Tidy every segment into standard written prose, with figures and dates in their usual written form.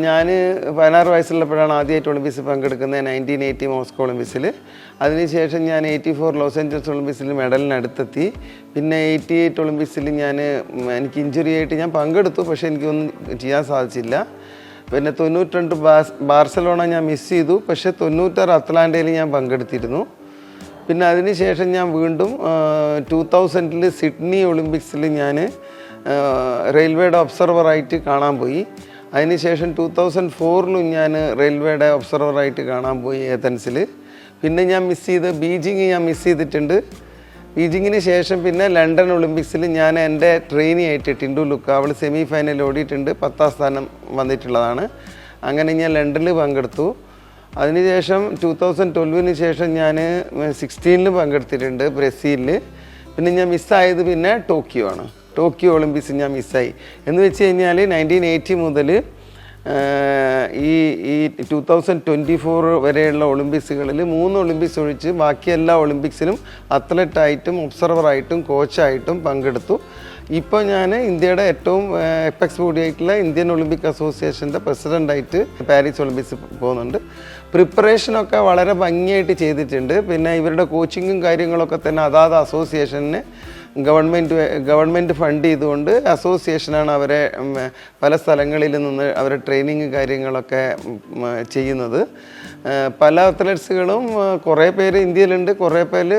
ഞാൻ 16 വയസ്സുള്ളപ്പോഴാണ് ആദ്യമായിട്ട് ഒളിമ്പിക്സിൽ പങ്കെടുക്കുന്നത് 1980 മോസ്കോ ഒളിമ്പിക്സിൽ. അതിനുശേഷം ഞാൻ 84 ലോസ് ഏഞ്ചൽസ് ഒളിമ്പിക്സിൽ മെഡലിനടുത്തെത്തി. പിന്നെ 88 ഒളിമ്പിക്സിൽ എനിക്ക് ഇഞ്ചുറി ആയിട്ട് ഞാൻ പങ്കെടുത്തു, പക്ഷേ എനിക്കൊന്നും ചെയ്യാൻ സാധിച്ചില്ല. പിന്നെ 92 ബാർസലോണ ഞാൻ മിസ് ചെയ്തു, പക്ഷേ 96 അറ്റ്ലാന്റയിൽ ഞാൻ പങ്കെടുത്തിരുന്നു. പിന്നെ അതിനുശേഷം ഞാൻ വീണ്ടും 2000 സിഡ്നി ഒളിമ്പിക്സിൽ ഞാൻ റെയിൽവേയുടെ ഒബ്സർവറായിട്ട് കാണാൻ പോയി. അതിനുശേഷം 2004 ഞാൻ റെയിൽവേയുടെ ഒബ്സർവറായിട്ട് കാണാൻ പോയി ഏതൻസിൽ. പിന്നെ ഞാൻ ബീജിങ് മിസ് ചെയ്തിട്ടുണ്ട്. ബീജിങ്ങിന് ശേഷം പിന്നെ ലണ്ടൻ ഒളിമ്പിക്സിൽ ഞാൻ എൻ്റെ ട്രെയിനി ആയിട്ട് ടിൻഡു ലുക്ക, അവൾ സെമി ഫൈനലിൽ ഓടിയിട്ടുണ്ട്, 10ാം സ്ഥാനം വന്നിട്ടുള്ളതാണ്. അങ്ങനെ ഞാൻ ലണ്ടനിൽ പങ്കെടുത്തു. അതിനുശേഷം 2012 ശേഷം ഞാൻ 16 പങ്കെടുത്തിട്ടുണ്ട് ബ്രസീലിൽ. പിന്നെ ഞാൻ മിസ്സായത് പിന്നെ ടോക്കിയോ ഒളിമ്പിക്സ് ഞാൻ മിസ്സായി. എന്ന് വെച്ച് കഴിഞ്ഞാൽ 1980 മുതൽ ഈ 2024 വരെയുള്ള ഒളിമ്പിക്സുകളിൽ 3 ഒളിമ്പിക്സ് ഒഴിച്ച് ബാക്കി എല്ലാ ഒളിമ്പിക്സിലും അത്ലറ്റായിട്ടും ഒബ്സർവറായിട്ടും കോച്ചായിട്ടും പങ്കെടുത്തു. ഇപ്പോൾ ഞാൻ ഇന്ത്യയുടെ ഏറ്റവും എപ്പെക്സ് ബോഡി ആയിട്ടുള്ള ഇന്ത്യൻ ഒളിമ്പിക് അസോസിയേഷൻ്റെ പ്രസിഡൻ്റായിട്ട് പാരീസ് ഒളിമ്പിക്സ് പോകുന്നുണ്ട്. പ്രിപ്പറേഷനൊക്കെ വളരെ ഭംഗിയായിട്ട് ചെയ്തിട്ടുണ്ട്. പിന്നെ ഇവരുടെ കോച്ചിങ്ങും കാര്യങ്ങളൊക്കെ തന്നെ അതാത് അസോസിയേഷന് ഗവൺമെൻറ് ഫണ്ട് ചെയ്തുകൊണ്ട് അസോസിയേഷനാണ് അവരെ പല സ്ഥലങ്ങളിൽ നിന്ന് അവരെ ട്രെയിനിങ് കാര്യങ്ങളൊക്കെ ചെയ്യുന്നത്. പല അത്ലറ്റ്സുകളും കുറേ പേര് ഇന്ത്യയിലുണ്ട്, കുറേ പേര്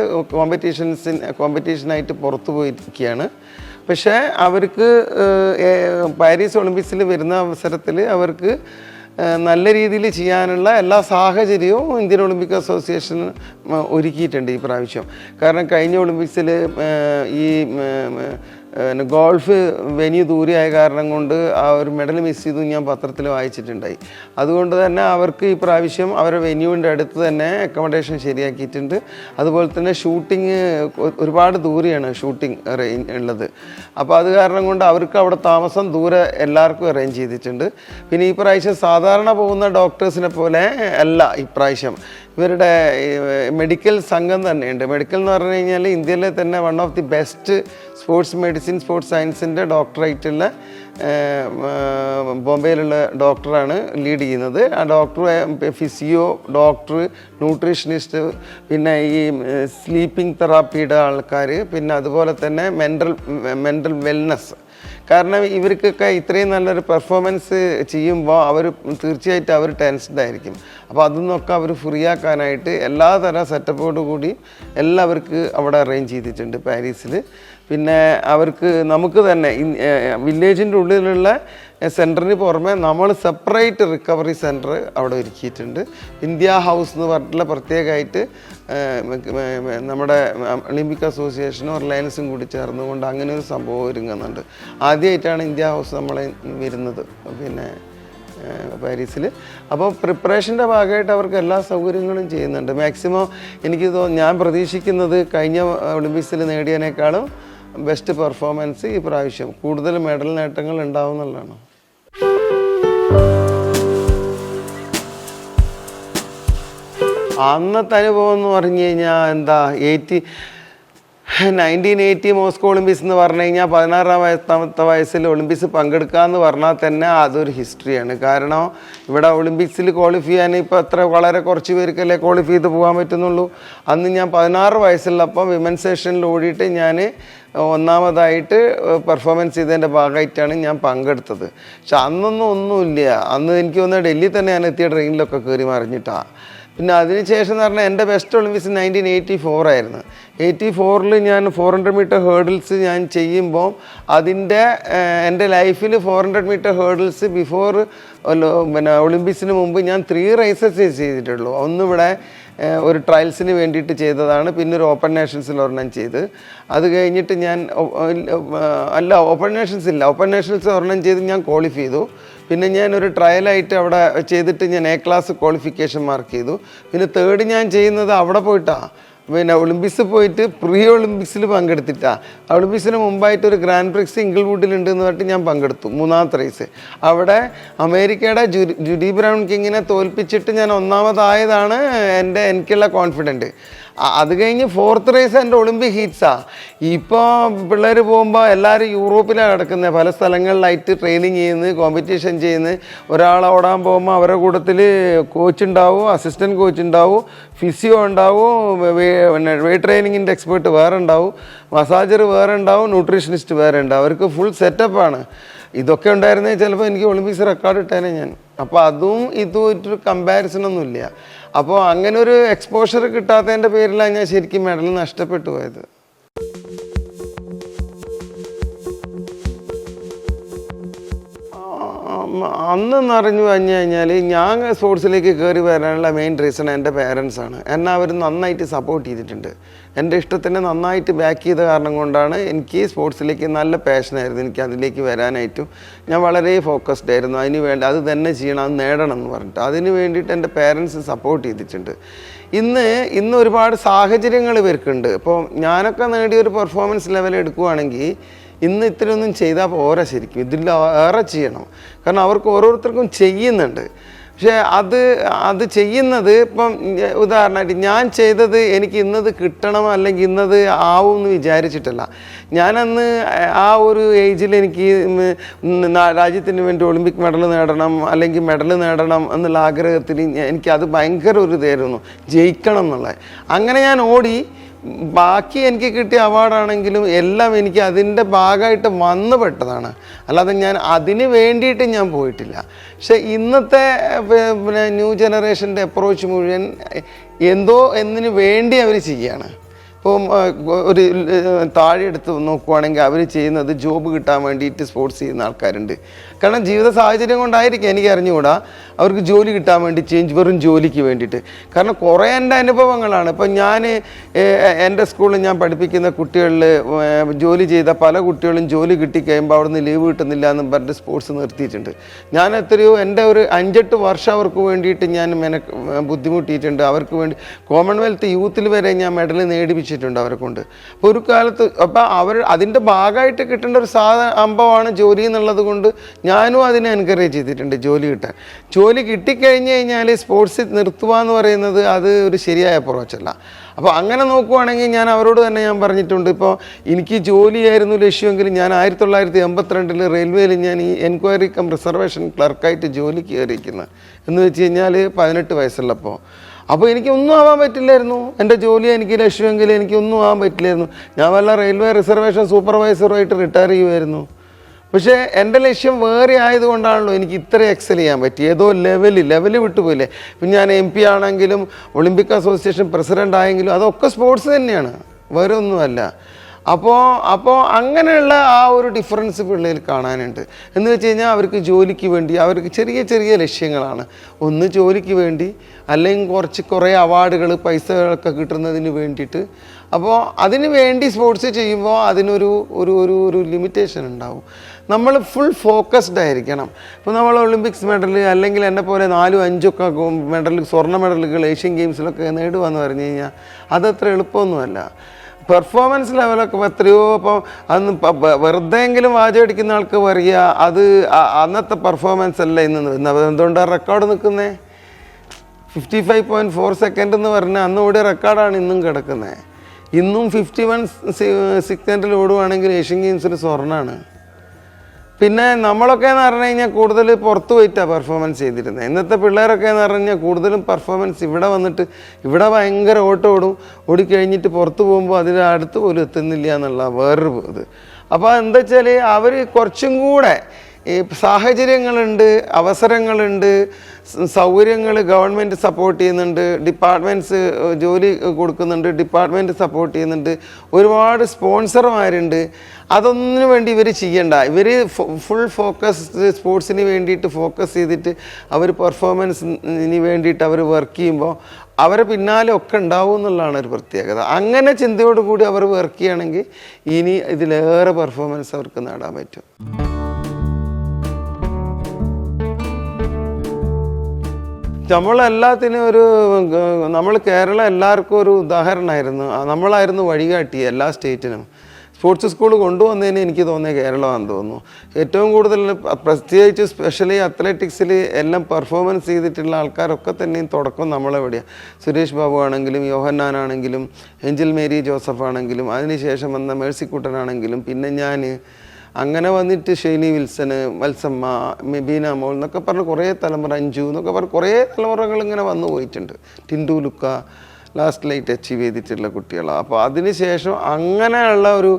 കോമ്പറ്റീഷനായിട്ട് പുറത്തു പോയിരിക്കുകയാണ്. പക്ഷേ അവർക്ക് പാരീസ് ഒളിമ്പിക്സിൽ വരുന്ന അവസരത്തിൽ അവർക്ക് നല്ല രീതിയിൽ ചെയ്യാനുള്ള എല്ലാ സാഹചര്യവും ഇന്ത്യൻ ഒളിമ്പിക് അസോസിയേഷൻ ഒരുക്കിയിട്ടുണ്ട് ഈ പ്രാവശ്യം. കാരണം കഴിഞ്ഞ ഒളിമ്പിക്സിൽ ഈ ഗോൾഫ് വെന്യൂ ദൂരെയായ കാരണം കൊണ്ട് ആ ഒരു മെഡൽ മിസ് ചെയ്തു ഞാൻ പത്രത്തിൽ വായിച്ചിട്ടുണ്ടായി. അതുകൊണ്ട് തന്നെ അവർക്ക് ഈ പ്രാവശ്യം അവരുടെ വെന്യൂവിൻ്റെ അടുത്ത് തന്നെ അക്കോമഡേഷൻ ശരിയാക്കിയിട്ടുണ്ട്. അതുപോലെ തന്നെ ഷൂട്ടിങ് ഒരുപാട് ദൂരെയാണ് ഷൂട്ടിംഗ് ഉള്ളത്. അപ്പോൾ അത് കാരണം കൊണ്ട് അവർക്ക് അവിടെ താമസം ദൂരെ എല്ലാവർക്കും അറേഞ്ച് ചെയ്തിട്ടുണ്ട്. പിന്നെ ഈ പ്രാവശ്യം സാധാരണ പോകുന്ന ഡോക്ടേഴ്സിനെ പോലെ അല്ല ഇപ്രാവശ്യം. ഇവരുടെ മെഡിക്കൽ സംഘം തന്നെയുണ്ട്. മെഡിക്കൽ എന്ന് പറഞ്ഞു കഴിഞ്ഞാൽ ഇന്ത്യയിലെ തന്നെ one of the best sports medicine sports സയൻസിൻ്റെ ഡോക്ടറായിട്ടുള്ള ബോംബെയിലുള്ള ഡോക്ടറാണ് ലീഡ് ചെയ്യുന്നത്. ആ ഡോക്ടർ ഫിസിയോ ഡോക്ടർ, ന്യൂട്രീഷനിസ്റ്റ്, പിന്നെ ഈ സ്ലീപ്പിംഗ് തെറാപ്പിയുടെ ആൾക്കാർ, പിന്നെ അതുപോലെ തന്നെ മെൻ്റൽ വെൽനെസ്. കാരണം ഇവർക്കൊക്കെ ഇത്രയും നല്ലൊരു പെർഫോമൻസ് ചെയ്യുമ്പോൾ തീർച്ചയായിട്ടും അവർ ടെൻസ്ഡ് ആയിരിക്കും. അപ്പോൾ അതിന്നൊക്കെ അവർ ഫ്രീ ആക്കാനായിട്ട് എല്ലാതരം സെറ്റപ്പോടു കൂടി എല്ലാവർക്ക് അവിടെ അറേഞ്ച് ചെയ്തിട്ടുണ്ട് പാരീസിൽ. പിന്നെ നമുക്ക് തന്നെ വില്ലേജിൻ്റെ ഉള്ളിലുള്ള സെൻറ്ററിന് പുറമെ നമ്മൾ സെപ്പറേറ്റ് റിക്കവറി സെൻറ്റർ അവിടെ ഒരുക്കിയിട്ടുണ്ട്. ഇന്ത്യ ഹൗസ് എന്ന് പറഞ്ഞിട്ടുള്ള പ്രത്യേകമായിട്ട് നമ്മുടെ ഒളിമ്പിക് അസോസിയേഷനും റിലയൻസും കൂടി ചേർന്നുകൊണ്ട് അങ്ങനെ ഒരു സംഭവം ഒരുങ്ങുന്നുണ്ട്. ആദ്യമായിട്ടാണ് ഇന്ത്യ ഹൗസ് നമ്മളെ വരുന്നത് പിന്നെ പാരീസിൽ. അപ്പോൾ പ്രിപ്പറേഷൻ്റെ ഭാഗമായിട്ട് അവർക്ക് എല്ലാ സൗകര്യങ്ങളും ചെയ്യുന്നുണ്ട്. മാക്സിമം എനിക്ക് ഞാൻ പ്രതീക്ഷിക്കുന്നത് കഴിഞ്ഞ ഒളിമ്പിക്സിൽ നേടിയതിനേക്കാളും ബെസ്റ്റ് പെർഫോമൻസ് ഈ പ്രാവശ്യം കൂടുതൽ മെഡൽ നേട്ടങ്ങൾ ഉണ്ടാവും എന്നുള്ളതാണ്. അന്നത്തെ അനുഭവം എന്ന് പറഞ്ഞു കഴിഞ്ഞാൽ 1980 മോസ്കോ ഒളിമ്പിക്സ് എന്ന് പറഞ്ഞു കഴിഞ്ഞാൽ 16ാമത്തെ വയസ്സിൽ ഒളിമ്പിക്സ് പങ്കെടുക്കുക എന്ന് പറഞ്ഞാൽ തന്നെ അതൊരു ഹിസ്റ്ററിയാണ്. കാരണം ഇവിടെ ഒളിമ്പിക്സിൽ ക്വാളിഫൈ ചെയ്യാൻ ഇപ്പോൾ വളരെ കുറച്ച് പേർക്കല്ലേ ക്വാളിഫൈ ചെയ്ത് പോകാൻ പറ്റുന്നുള്ളൂ. അന്ന് ഞാൻ 16 വയസ്സുള്ളപ്പം വിമൻസ് സെഷനിൽ ഓടിയിട്ട് ഞാൻ ഒന്നാമതായിട്ട് പെർഫോമൻസ് ചെയ്തതിൻ്റെ ഭാഗമായിട്ടാണ് ഞാൻ പങ്കെടുത്തത്. പക്ഷെ അന്നൊന്നും ഒന്നുമില്ല. അന്ന് എനിക്ക് തോന്നുന്നത് ഡൽഹി തന്നെ ഞാൻ എത്തിയ ട്രെയിനിലൊക്കെ കയറി മറിഞ്ഞിട്ടാണ്. പിന്നെ അതിനുശേഷം എന്ന് പറഞ്ഞാൽ എൻ്റെ ബെസ്റ്റ് ഒളിമ്പിക്സ് 1984 ആയിരുന്നു. 84 ഞാൻ 400 മീറ്റർ ഹേർഡിൽസ് ഞാൻ ചെയ്യുമ്പോൾ എൻ്റെ ലൈഫിൽ 400 മീറ്റർ ഹേർഡിൽസ് ബിഫോർ ഒളിമ്പിക്സിന് മുമ്പ് ഞാൻ 3 റേസസ് ചെയ്തിട്ടുള്ളൂ. ഒന്നിവിടെ ഒരു ട്രയൽസിന് വേണ്ടിയിട്ട് ചെയ്തതാണ്, പിന്നെ ഒരു ഓപ്പൺ നേഷൻസിൽ ഒരെണ്ണം ചെയ്ത്. അത് കഴിഞ്ഞിട്ട് ഞാൻ ഓപ്പൺ നേഷൻസ് ഒരെണ്ണം ചെയ്ത് ഞാൻ ക്വാളിഫൈ ചെയ്തു. പിന്നെ ഞാനൊരു ട്രയലായിട്ട് അവിടെ ചെയ്തിട്ട് ഞാൻ A ക്ലാസ് ക്വാളിഫിക്കേഷൻ മാർക്ക് ചെയ്തു. പിന്നെ തേർഡ് ഞാൻ ചെയ്യുന്നത് അവിടെ പോയിട്ടാണ്, പിന്നെ ഒളിമ്പിക്സ് പോയിട്ട് പ്രീ ഒളിമ്പിക്സിൽ പങ്കെടുത്തിട്ടാണ്. ഒളിമ്പിക്സിന് മുമ്പായിട്ട് ഒരു ഗ്രാൻഡ് പ്രിക്സ് ഇംഗിൾവുഡിലുണ്ട് എന്ന് പറഞ്ഞിട്ട് ഞാൻ പങ്കെടുത്തു 3ാമത്തെ റേസ്. അവിടെ അമേരിക്കയുടെ ജുഡി ബ്രൗൺ കിങ്ങിനെ തോൽപ്പിച്ചിട്ട് ഞാൻ ഒന്നാമതായതാണ് എനിക്കുള്ള കോൺഫിഡൻറ്റ്. അത് കഴിഞ്ഞ് 4th റേസ് എൻ്റെ ഒളിമ്പിക് ഹീറ്റ്സാണ്. ഇപ്പോൾ പിള്ളേർ പോകുമ്പോൾ എല്ലാവരും യൂറോപ്പിലാണ് കിടക്കുന്നത്, പല സ്ഥലങ്ങളിലായിട്ട് ട്രെയിനിങ് ചെയ്യുന്നത്, കോമ്പറ്റീഷൻ ചെയ്യുന്നത്. ഒരാൾ ഓടാൻ പോകുമ്പോൾ അവരുടെ കൂട്ടത്തിൽ കോച്ച് ഉണ്ടാവും, അസിസ്റ്റൻറ്റ് കോച്ച് ഉണ്ടാവും, ഫിസിയോ ഉണ്ടാവും, വെയ്റ്റ് ട്രെയിനിങ്ങിൻ്റെ എക്സ്പേർട്ട് വേറെ ഉണ്ടാവും, മസാജർ വേറെ ഉണ്ടാവും, ന്യൂട്രീഷനിസ്റ്റ് വേറെ ഉണ്ടാവും. അവർക്ക് ഫുൾ സെറ്റപ്പാണ്. ഇതൊക്കെ ഉണ്ടായിരുന്നെങ്കിൽ ചിലപ്പോൾ എനിക്ക് ഒളിമ്പിക്സ് റെക്കോർഡ് ഇട്ടേനെ ഞാൻ. അപ്പോൾ അതും ഇതുമായിട്ടൊരു കമ്പാരിസണൊന്നുമില്ല. അപ്പോൾ അങ്ങനെ ഒരു എക്സ്പോഷർ കിട്ടാത്തതിൻ്റെ പേരിലാണ് ഞാൻ ശരിക്കും മെഡൽ നഷ്ടപ്പെട്ടു പോയത്. അന്നെന്ന് പറഞ്ഞു കഴിഞ്ഞാൽ ഞാൻ സ്പോർട്സിലേക്ക് കയറി വരാനുള്ള മെയിൻ റീസൺ എൻ്റെ പേരൻസാണ്. എന്നെ അവർ നന്നായിട്ട് സപ്പോർട്ട് ചെയ്തിട്ടുണ്ട്. എൻ്റെ ഇഷ്ടത്തിന് നന്നായിട്ട് ബാക്ക് ചെയ്ത കാരണം കൊണ്ടാണ് എനിക്ക് സ്പോർട്സിലേക്ക് നല്ല പാഷനായിരുന്നു. എനിക്ക് അതിലേക്ക് വരാനായിട്ടും ഞാൻ വളരെ ഫോക്കസ്ഡ് ആയിരുന്നു. അതിന് വേണ്ടി അത് തന്നെ ചെയ്യണം, അത് നേടണം എന്ന് പറഞ്ഞിട്ട് അതിന് വേണ്ടിയിട്ട് എൻ്റെ പേരൻസ് സപ്പോർട്ട് ചെയ്തിട്ടുണ്ട്. ഇന്ന് ഒരുപാട് സാഹചര്യങ്ങൾ ഇവർക്കുണ്ട്. ഇപ്പോൾ ഞാനൊക്കെ നേടിയൊരു പെർഫോമൻസ് ലെവൽ എടുക്കുകയാണെങ്കിൽ ഇന്ന് ഇത്രയൊന്നും ചെയ്താൽ പോരാ, ശരിക്കും ഇതിൽ ഏറെ ചെയ്യണം. കാരണം അവർക്ക് ഓരോരുത്തർക്കും ചെയ്യുന്നുണ്ട്. പക്ഷേ അത് ചെയ്യുന്നത് ഇപ്പം ഉദാഹരണമായിട്ട് ഞാൻ ചെയ്തത് എനിക്ക് ഇന്നത് കിട്ടണം അല്ലെങ്കിൽ ഇന്നത് ആവും എന്ന് വിചാരിച്ചിട്ടല്ല. ഞാനന്ന് ആ ഒരു ഏജിൽ എനിക്ക് രാജ്യത്തിന് വേണ്ടി ഒളിമ്പിക് മെഡൽ നേടണം അല്ലെങ്കിൽ മെഡൽ നേടണം എന്നുള്ള ആഗ്രഹത്തിൽ എനിക്കത് ഭയങ്കര ഒരു ഇതായിരുന്നു, ജയിക്കണം എന്നുള്ളത്. അങ്ങനെ ഞാൻ ഓടി. ബാക്കി എനിക്ക് കിട്ടിയ അവാർഡാണെങ്കിലും എല്ലാം എനിക്ക് അതിൻ്റെ ഭാഗമായിട്ട് വന്നു പെട്ടതാണ്, അല്ലാതെ ഞാൻ അതിന് വേണ്ടിയിട്ട് ഞാൻ പോയിട്ടില്ല. പക്ഷെ ഇന്നത്തെ പിന്നെ ന്യൂ ജനറേഷൻ്റെ അപ്രോച്ച് മുഴുവൻ എന്തോ എന്തിനു വേണ്ടി അവർ ചെയ്യുകയാണ്. ഇപ്പം ഒരു താഴെ എടുത്ത് നോക്കുവാണെങ്കിൽ അവർ ചെയ്യുന്നത് ജോബ് കിട്ടാൻ വേണ്ടിയിട്ട് സ്പോർട്സ് ചെയ്യുന്ന ആൾക്കാരുണ്ട്. കാരണം ജീവിത സാഹചര്യം കൊണ്ടായിരിക്കും, എനിക്ക് അറിഞ്ഞുകൂടാ, അവർക്ക് ജോലി കിട്ടാൻ വേണ്ടി വെറും ജോലിക്ക് വേണ്ടിയിട്ട്. കാരണം കുറേ എൻ്റെ അനുഭവങ്ങളാണ്. ഇപ്പം ഞാൻ എൻ്റെ സ്കൂളിൽ ഞാൻ പഠിപ്പിക്കുന്ന കുട്ടികളിൽ ജോലി ചെയ്ത പല കുട്ടികളും ജോലി കിട്ടിക്കഴിയുമ്പോൾ അവിടെ നിന്ന് ലീവ് കിട്ടുന്നില്ല എന്ന് പറഞ്ഞിട്ട് സ്പോർട്സ് നിർത്തിയിട്ടുണ്ട്. ഞാൻ എത്രയോ എൻ്റെ ഒരു 5-8 വർഷം അവർക്ക് വേണ്ടിയിട്ട് ഞാൻ ബുദ്ധിമുട്ടിയിട്ടുണ്ട്. അവർക്ക് വേണ്ടി കോമൺവെൽത്ത് യൂത്തിൽ വരെ ഞാൻ മെഡൽ നേടിപ്പിച്ചിട്ടുണ്ട് അവരെ കൊണ്ട്. അപ്പോൾ ഒരു കാലത്ത് അപ്പം അതിൻ്റെ ഭാഗമായിട്ട് കിട്ടേണ്ട ഒരു സംഭവമാണ് ജോലി എന്നുള്ളത് കൊണ്ട് ഞാനും അതിനെ എൻകറേജ് ചെയ്തിട്ടുണ്ട് ജോലി കിട്ടാൻ. ജോലി കിട്ടിക്കഴിഞ്ഞ് കഴിഞ്ഞാൽ സ്പോർട്സ് നിർത്തുക എന്ന് പറയുന്നത് അത് ഒരു ശരിയായ അപ്രോച്ചല്ല. അപ്പോൾ അങ്ങനെ നോക്കുവാണെങ്കിൽ ഞാൻ അവരോട് തന്നെ ഞാൻ പറഞ്ഞിട്ടുണ്ട്, ഇപ്പോൾ എനിക്ക് ജോലിയായിരുന്നു ലക്ഷ്യമെങ്കിൽ ഞാൻ 1982 റെയിൽവേയിൽ ഞാൻ ഈ എൻക്വയറി കം റിസർവേഷൻ ക്ലർക്കായിട്ട് ജോലി കയറിയിരിക്കുന്നത് എന്ന് വെച്ച് കഴിഞ്ഞാൽ 18 വയസ്സുള്ളപ്പോൾ. അപ്പോൾ എനിക്കൊന്നും ആവാൻ പറ്റില്ലായിരുന്നു. എൻ്റെ ജോലി എനിക്ക് ലക്ഷ്യമെങ്കിൽ എനിക്കൊന്നും ആവാൻ പറ്റില്ലായിരുന്നു. ഞാൻ വല്ല റെയിൽവേ റിസർവേഷൻ സൂപ്പർവൈസറുമായിട്ട് റിട്ടയർ ചെയ്യുമായിരുന്നു. പക്ഷേ എൻ്റെ ലക്ഷ്യം വേറെ ആയതുകൊണ്ടാണല്ലോ എനിക്ക് ഇത്ര എക്സൽ ചെയ്യാൻ പറ്റി. ഏതോ ലെവൽ വിട്ടുപോയില്ലേ. ഇപ്പം ഞാൻ MP ആണെങ്കിലും ഒളിമ്പിക് അസോസിയേഷൻ പ്രസിഡൻ്റ് ആയെങ്കിലും അതൊക്കെ സ്പോർട്സ് തന്നെയാണ്, വേറെ ഒന്നുമല്ല. അപ്പോൾ അങ്ങനെയുള്ള ആ ഒരു ഡിഫറൻസ് പിള്ളേർ കാണാനുണ്ട്. എന്ന് വെച്ച് കഴിഞ്ഞാൽ അവർക്ക് ജോലിക്ക് വേണ്ടി അവർക്ക് ചെറിയ ലക്ഷ്യങ്ങളാണ്. ഒന്ന് ജോലിക്ക് വേണ്ടി, അല്ലെങ്കിൽ കുറേ അവാർഡുകൾ പൈസകളൊക്കെ കിട്ടുന്നതിന് വേണ്ടിയിട്ട്. അപ്പോൾ അതിന് വേണ്ടി സ്പോർട്സ് ചെയ്യുമ്പോൾ അതിനൊരു ഒരു ലിമിറ്റേഷൻ ഉണ്ടാവും. നമ്മൾ ഫുൾ ഫോക്കസ്ഡ് ആയിരിക്കണം. ഇപ്പോൾ നമ്മൾ ഒളിമ്പിക്സ് മെഡൽ അല്ലെങ്കിൽ എന്നെ പോലെ 4-5 മെഡൽ, സ്വർണ്ണ മെഡലുകൾ ഏഷ്യൻ ഗെയിംസിലൊക്കെ നേടുക എന്ന് പറഞ്ഞു കഴിഞ്ഞാൽ അതത്ര എളുപ്പമൊന്നുമല്ല. പെർഫോമൻസ് ലെവലൊക്കെ എത്രയോ ഇപ്പം അന്ന് വെറുതെയെങ്കിലും വാചകടിക്കുന്ന ആൾക്ക് പറയുക അത് അന്നത്തെ പെർഫോമൻസ് അല്ല ഇന്ന്. എന്തുകൊണ്ടാണ് റെക്കോർഡ് നിൽക്കുന്നത്? 55.4 സെക്കൻഡ് എന്ന് പറഞ്ഞാൽ അന്ന് ഓടിയ റെക്കോർഡാണ് ഇന്നും കിടക്കുന്നത്. ഇന്നും 51 സെക്കൻഡിൽ ഓടുവാണെങ്കിൽ ഏഷ്യൻ ഗെയിംസിൽ സ്വർണ്ണമാണ്. പിന്നെ നമ്മളൊക്കെ എന്ന് പറഞ്ഞു കഴിഞ്ഞാൽ കൂടുതൽ പുറത്ത് പോയിട്ടാണ് പെർഫോമൻസ് ചെയ്തിരുന്നത്. ഇന്നത്തെ പിള്ളേരൊക്കെ എന്ന് പറഞ്ഞു കഴിഞ്ഞാൽ കൂടുതലും പെർഫോമൻസ് ഇവിടെ വന്നിട്ട് ഇവിടെ ഭയങ്കര ഓടിക്കഴിഞ്ഞിട്ട് പുറത്ത് പോകുമ്പോൾ അതിന് അടുത്ത് പോലും എത്തുന്നില്ല എന്നുള്ള വേറൊരു ഇത്. അപ്പോൾ എന്താ വെച്ചാൽ അവർ കുറച്ചും കൂടെ ഈ സാഹചര്യങ്ങളുണ്ട്, അവസരങ്ങളുണ്ട്, സൗകര്യങ്ങൾ ഗവൺമെൻറ് സപ്പോർട്ട് ചെയ്യുന്നുണ്ട്, ഡിപ്പാർട്ട്മെൻറ്റ്സ് ജോലി കൊടുക്കുന്നുണ്ട്, ഡിപ്പാർട്ട്മെൻറ്റ് സപ്പോർട്ട് ചെയ്യുന്നുണ്ട്, ഒരുപാട് സ്പോൺസർമാരുണ്ട്. അതൊന്നിനു വേണ്ടി ഇവർ ചെയ്യണ്ട. ഇവർ ഫുൾ ഫോക്കസ് സ്പോർട്സിന് വേണ്ടിയിട്ട് ഫോക്കസ് ചെയ്തിട്ട് അവർ പെർഫോമൻസിന് വേണ്ടിയിട്ട് അവർ വർക്ക് ചെയ്യുമ്പോൾ അവരെ പിന്നാലെ ഒക്കെ ഉണ്ടാവും എന്നുള്ളതാണ് ഒരു പ്രത്യേകത. അങ്ങനെ ചിന്തയോടുകൂടി അവർ വർക്ക് ചെയ്യുകയാണെങ്കിൽ ഇനി ഇതിലേറെ പെർഫോമൻസ് അവർക്ക് നേടാൻ പറ്റും. നമ്മളെല്ലാത്തിനും നമ്മൾ കേരളം എല്ലാവർക്കും ഒരു ഉദാഹരണമായിരുന്നു. നമ്മളായിരുന്നു വഴികാട്ടി എല്ലാ സ്റ്റേറ്റിനും. സ്പോർട്സ് സ്കൂൾ കൊണ്ടുവന്നതിന് എനിക്ക് തോന്നിയത് കേരളമാണെന്ന് തോന്നുന്നു. ഏറ്റവും കൂടുതൽ പ്രത്യേകിച്ച് സ്പെഷ്യലി അത്ലറ്റിക്സിൽ എല്ലാം പെർഫോമൻസ് ചെയ്തിട്ടുള്ള ആൾക്കാരൊക്കെ തന്നെയും തുടക്കം നമ്മളെവിടെയാണ്. സുരേഷ് ബാബു ആണെങ്കിലും, യോഹന്നാനാണെങ്കിലും, ഏഞ്ചൽ മേരി ജോസഫ് ആണെങ്കിലും, അതിനുശേഷം വന്ന മേഴ്സിക്കുട്ടനാണെങ്കിലും, പിന്നെ ഞാൻ, അങ്ങനെ വന്നിട്ട് ഷെയ്നി വിൽസന്, മത്സമ്മ, മെബീന മോൾ എന്നൊക്കെ പറഞ്ഞ് കുറേ തലമുറ, അഞ്ചു എന്നൊക്കെ പറഞ്ഞ് കുറേ തലമുറകൾ ഇങ്ങനെ വന്നു പോയിട്ടുണ്ട്. ടിൻഡു ലുക്ക ലാസ്റ്റ് ലൈറ്റ് അച്ചീവ് ചെയ്തിട്ടുള്ള കുട്ടികളാണ്. അപ്പോൾ അതിനുശേഷം അങ്ങനെയുള്ള ഒരു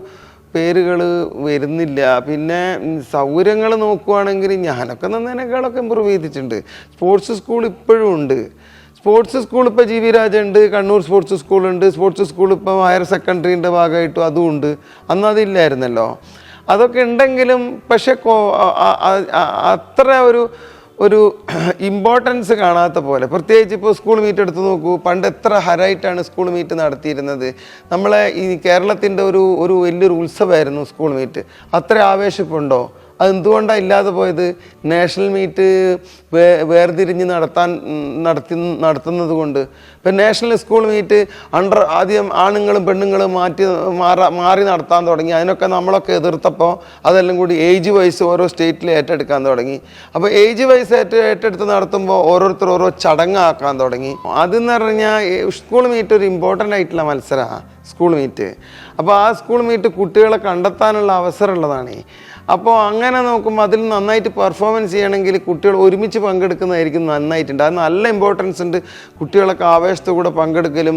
പേരുകൾ വരുന്നില്ല. പിന്നെ സൗകര്യങ്ങൾ നോക്കുവാണെങ്കിൽ ഞാനൊക്കെ നന്നതിനേക്കാളൊക്കെ ഇമ്പ്രൂവ് ചെയ്തിട്ടുണ്ട്. സ്പോർട്സ് സ്കൂൾ ഇപ്പോഴും ഉണ്ട്. സ്പോർട്സ് സ്കൂൾ ഇപ്പോൾ ജി വി രാജ ഉണ്ട്, കണ്ണൂർ സ്പോർട്സ് സ്കൂളുണ്ട്. സ്പോർട്സ് സ്കൂൾ ഇപ്പോൾ ഹയർ സെക്കൻഡറീൻ്റെ ഭാഗമായിട്ടും അതും ഉണ്ട്. അന്ന് അതില്ലായിരുന്നല്ലോ. അതൊക്കെ ഉണ്ടെങ്കിലും പക്ഷെ അത്ര ഒരു ഇമ്പോർട്ടൻസ് കാണാത്ത പോലെ. പ്രത്യേകിച്ച് ഇപ്പോൾ സ്കൂൾ മീറ്റ് എടുത്ത് നോക്കൂ. പണ്ട് എത്ര ഹരായിട്ടാണ് സ്കൂൾ മീറ്റ് നടത്തിയിരുന്നത്. നമ്മളെ ഈ കേരളത്തിൻ്റെ ഒരു വലിയൊരു ഉത്സവമായിരുന്നു സ്കൂൾ മീറ്റ്. അത്ര ആവേശമുണ്ടോ? അതെന്തുകൊണ്ടാണ് ഇല്ലാതെ പോയത്? നാഷണൽ മീറ്റ് വേർതിരിഞ്ഞ് നടത്തുന്നത് കൊണ്ട്. ഇപ്പം നാഷണൽ സ്കൂൾ മീറ്റ് ആദ്യം ആണുങ്ങളും പെണ്ണുങ്ങളും മാറി നടത്താൻ തുടങ്ങി. അതിനൊക്കെ നമ്മളൊക്കെ എതിർത്തപ്പോൾ അതെല്ലാം കൂടി ഏജ് വൈസ് ഓരോ സ്റ്റേറ്റിൽ ഏറ്റെടുക്കാൻ തുടങ്ങി. അപ്പോൾ ഏജ് വൈസ് ഏറ്റെടുത്ത് നടത്തുമ്പോൾ ഓരോരുത്തർ ഓരോ ചടങ്ങാക്കാൻ തുടങ്ങി. അതെന്ന് പറഞ്ഞാൽ സ്കൂൾ മീറ്റ് ഒരു ഇമ്പോർട്ടൻ്റ് ആയിട്ടുള്ള മത്സരമാണ് സ്കൂൾ മീറ്റ്. അപ്പോൾ ആ സ്കൂൾ മീറ്റ് കുട്ടികളെ കണ്ടെത്താനുള്ള അവസരമുള്ളതാണ്. അപ്പോൾ അങ്ങനെ നോക്കുമ്പോൾ അതിൽ നന്നായിട്ട് പെർഫോമൻസ് ചെയ്യണമെങ്കിൽ കുട്ടികൾ ഒരുമിച്ച് പങ്കെടുക്കുന്നതായിരിക്കും നന്നായിട്ടുണ്ട്. അത് നല്ല ഇമ്പോർട്ടൻസ് ഉണ്ട്. കുട്ടികളൊക്കെ ആവേശത്തോടെ പങ്കെടുക്കലും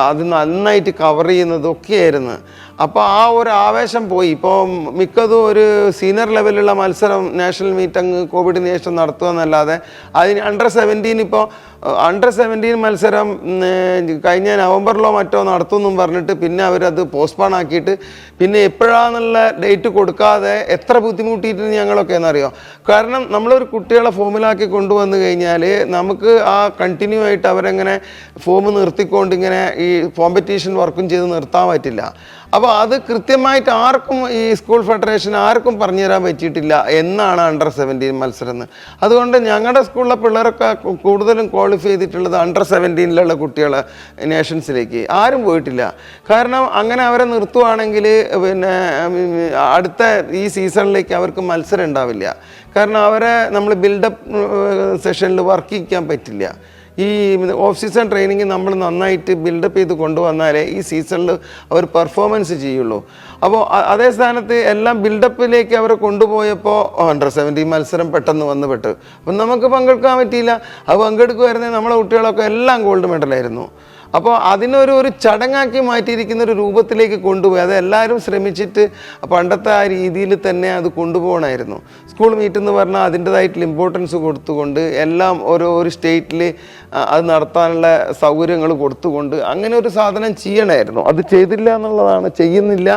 അത് നന്നായിട്ട് കവർ ചെയ്യുന്നതൊക്കെയായിരുന്നു. അപ്പോൾ ആ ഒരു ആവേശം പോയി. ഇപ്പോൾ മിക്കതും ഒരു സീനിയർ ലെവലിലുള്ള മത്സരം നാഷണൽ മീറ്റ് അങ്ങ് കോവിഡിന് ശേഷം നടത്തുക എന്നല്ലാതെ അതിന് അണ്ടർ 17 ഇപ്പോൾ അണ്ടർ 17 മത്സരം കഴിഞ്ഞ നവംബറിലോ മറ്റോ നടത്തുമെന്നും പറഞ്ഞിട്ട് പിന്നെ അവരത് പോസ്റ്റ്പോൺ ആക്കിയിട്ട് പിന്നെ എപ്പോഴാണെന്നുള്ള ഡേറ്റ് കൊടുക്കാതെ എത്ര ബുദ്ധിമുട്ടിയിട്ട് ഞങ്ങളൊക്കെ എന്നറിയോ. കാരണം നമ്മളൊരു കുട്ടികളെ ഫോമിലാക്കി കൊണ്ടുവന്നു കഴിഞ്ഞാൽ നമുക്ക് ആ കണ്ടിന്യൂ ആയിട്ട് അവരെങ്ങനെ ഫോം നിർത്തിക്കൊണ്ട് ഇങ്ങനെ ഈ കോമ്പറ്റീഷൻ വർക്കും ചെയ്ത് നിർത്താൻ പറ്റില്ല. അപ്പോൾ അത് കൃത്യമായിട്ട് ആർക്കും ഈ സ്കൂൾ ഫെഡറേഷൻ ആർക്കും പറഞ്ഞു തരാൻ പറ്റിയിട്ടില്ല എന്നാണ് അണ്ടർ 17 മത്സരം എന്ന്. അതുകൊണ്ട് ഞങ്ങളുടെ സ്കൂളിലെ പിള്ളേരൊക്കെ കൂടുതലും ക്വാളിഫൈ ചെയ്തിട്ടുള്ളത് അണ്ടർ 17 കുട്ടികളെ നേഷൻസിലേക്ക് ആരും പോയിട്ടില്ല. കാരണം അങ്ങനെ അവരെ നിർത്തുവാണെങ്കിൽ പിന്നെ അടുത്ത ഈ സീസണിലേക്ക് അവർക്ക് മത്സരം ഉണ്ടാവില്ല. കാരണം അവരെ നമ്മൾ ബിൽഡപ്പ് സെഷനിൽ വർക്ക് ചെയ്യിക്കാൻ പറ്റില്ല. ഈ ഓഫ് സീസൺ ട്രെയിനിങ് നമ്മൾ നന്നായിട്ട് ബിൽഡപ്പ് ചെയ്ത് കൊണ്ടുവന്നാലേ ഈ സീസണിൽ അവർ പെർഫോമൻസ് ചെയ്യുള്ളൂ. അപ്പോൾ അതേ സ്ഥാനത്ത് എല്ലാം ബിൽഡപ്പിലേക്ക് അവരെ കൊണ്ടുപോയപ്പോൾ അണ്ടർ 17 മത്സരം പെട്ടെന്ന് വന്ന് പെട്ടു. അപ്പം നമുക്ക് പങ്കെടുക്കാൻ പറ്റിയില്ല. അത് പങ്കെടുക്കുമായിരുന്നെങ്കിൽ നമ്മളെ കുട്ടികളൊക്കെ എല്ലാം ഗോൾഡ് മെഡലായിരുന്നു. അപ്പോൾ അതിനൊരു ചടങ്ങാക്കി മാറ്റിയിരിക്കുന്ന ഒരു രൂപത്തിലേക്ക് കൊണ്ടുപോയി. അത് എല്ലാവരും ശ്രമിച്ചിട്ട് പണ്ടത്തെ ആ രീതിയിൽ തന്നെ അത് കൊണ്ടുപോകണമായിരുന്നു. സ്കൂൾ മീറ്റ് എന്ന് പറഞ്ഞാൽ അതിൻ്റെതായിട്ടുള്ള ഇമ്പോർട്ടൻസ് കൊടുത്തുകൊണ്ട് എല്ലാം ഒരു സ്റ്റേറ്റിൽ അത് നടത്താനുള്ള സൗകര്യങ്ങൾ കൊടുത്തുകൊണ്ട് അങ്ങനെ ഒരു സാധനം ചെയ്യണമായിരുന്നു. അത് ചെയ്തില്ല എന്നുള്ളതാണ്. ചെയ്യുന്നില്ല.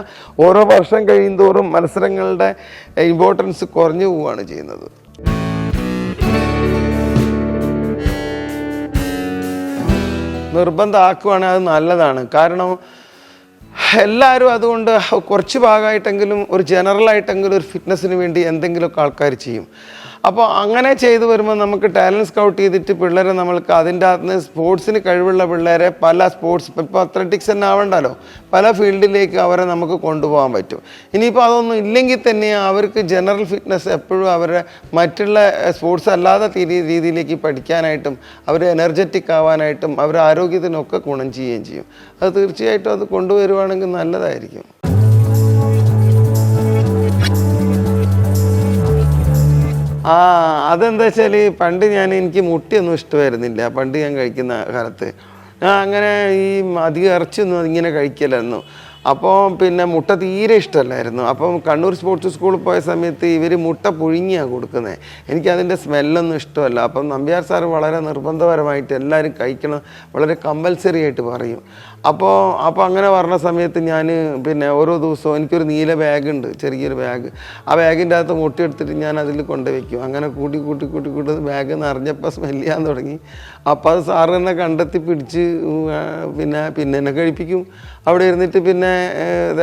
ഓരോ വർഷം കഴിയുന്തോറും മത്സരങ്ങളുടെ ഇമ്പോർട്ടൻസ് കുറഞ്ഞു പോവുകയാണ് ചെയ്യുന്നത്. നിർബന്ധമാക്കുവാണെങ്കിൽ അത് നല്ലതാണ്. കാരണം എല്ലാവരും അതുകൊണ്ട് കുറച്ച് ഭാഗമായിട്ടെങ്കിലും ഒരു ജനറലായിട്ടെങ്കിലും ഒരു ഫിറ്റ്നസ്സിന് വേണ്ടി എന്തെങ്കിലുമൊക്കെ ആൾക്കാർ ചെയ്യും. അപ്പോൾ അങ്ങനെ ചെയ്തു വരുമ്പോൾ നമുക്ക് ടാലൻറ്റ് സ്കൗട്ട് ചെയ്തിട്ട് പിള്ളേരെ നമ്മൾക്ക് അതിൻ്റെ അകത്ത് സ്പോർട്സിന് കഴിവുള്ള പിള്ളേരെ പല സ്പോർട്സ് ഇപ്പോൾ അത്ലറ്റിക്സ് തന്നെ ആവണ്ടല്ലോ, പല ഫീൽഡിലേക്ക് അവരെ നമുക്ക് കൊണ്ടുപോകാൻ പറ്റും. ഇനിയിപ്പോൾ അതൊന്നും ഇല്ലെങ്കിൽ തന്നെ അവർക്ക് ജനറൽ ഫിറ്റ്നസ് എപ്പോഴും അവരെ മറ്റുള്ള സ്പോർട്സ് അല്ലാത്ത രീതിയിലേക്ക് പഠിക്കാനായിട്ടും അവർ എനർജറ്റിക് ആവാനായിട്ടും അവരുടെ ആരോഗ്യത്തിനൊക്കെ ഗുണം ചെയ്യുകയും ചെയ്യും. അത് തീർച്ചയായിട്ടും അത് കൊണ്ടുവരുവാണെങ്കിൽ നല്ലതായിരിക്കും. അതെന്താ വെച്ചാൽ പണ്ട് എനിക്ക് മുട്ടിയൊന്നും ഇഷ്ടമായിരുന്നില്ല. പണ്ട് ഞാൻ കഴിക്കുന്ന കാലത്ത് ഞാൻ അങ്ങനെ ഈ അധികം ഇറച്ചിയൊന്നും ഇങ്ങനെ കഴിക്കലായിരുന്നു. അപ്പോൾ പിന്നെ മുട്ട തീരെ ഇഷ്ടമല്ലായിരുന്നു. അപ്പം കണ്ണൂർ സ്പോർട്സ് സ്കൂളിൽ പോയ സമയത്ത് ഇവർ മുട്ട പുഴുങ്ങിയാണ് കൊടുക്കുന്നത്. എനിക്കതിൻ്റെ സ്മെല്ലൊന്നും ഇഷ്ടമല്ല. അപ്പം നമ്പ്യാർ സാറ് വളരെ നിർബന്ധപരമായിട്ട് എല്ലാവരും കഴിക്കണം, വളരെ കമ്പൽസറി ആയിട്ട് പറയും. അപ്പോൾ അങ്ങനെ പറഞ്ഞ സമയത്ത് ഞാൻ പിന്നെ ഓരോ ദിവസവും എനിക്കൊരു നീല ബാഗുണ്ട്, ചെറിയൊരു ബാഗ്. ആ ബാഗിൻ്റെ അകത്ത് മുട്ടിയെടുത്തിട്ട് ഞാൻ അതിൽ കൊണ്ടുവയ്ക്കും. അങ്ങനെ കൂട്ടി ബാഗ് നിറഞ്ഞപ്പോൾ സ്മെല്ല് ചെയ്യാൻ തുടങ്ങി. അപ്പോൾ അത് സാറ് തന്നെ കണ്ടെത്തി പിടിച്ച് പിന്നെ എന്നെ കഴിപ്പിക്കും. അവിടെ ഇരുന്നിട്ട് പിന്നെ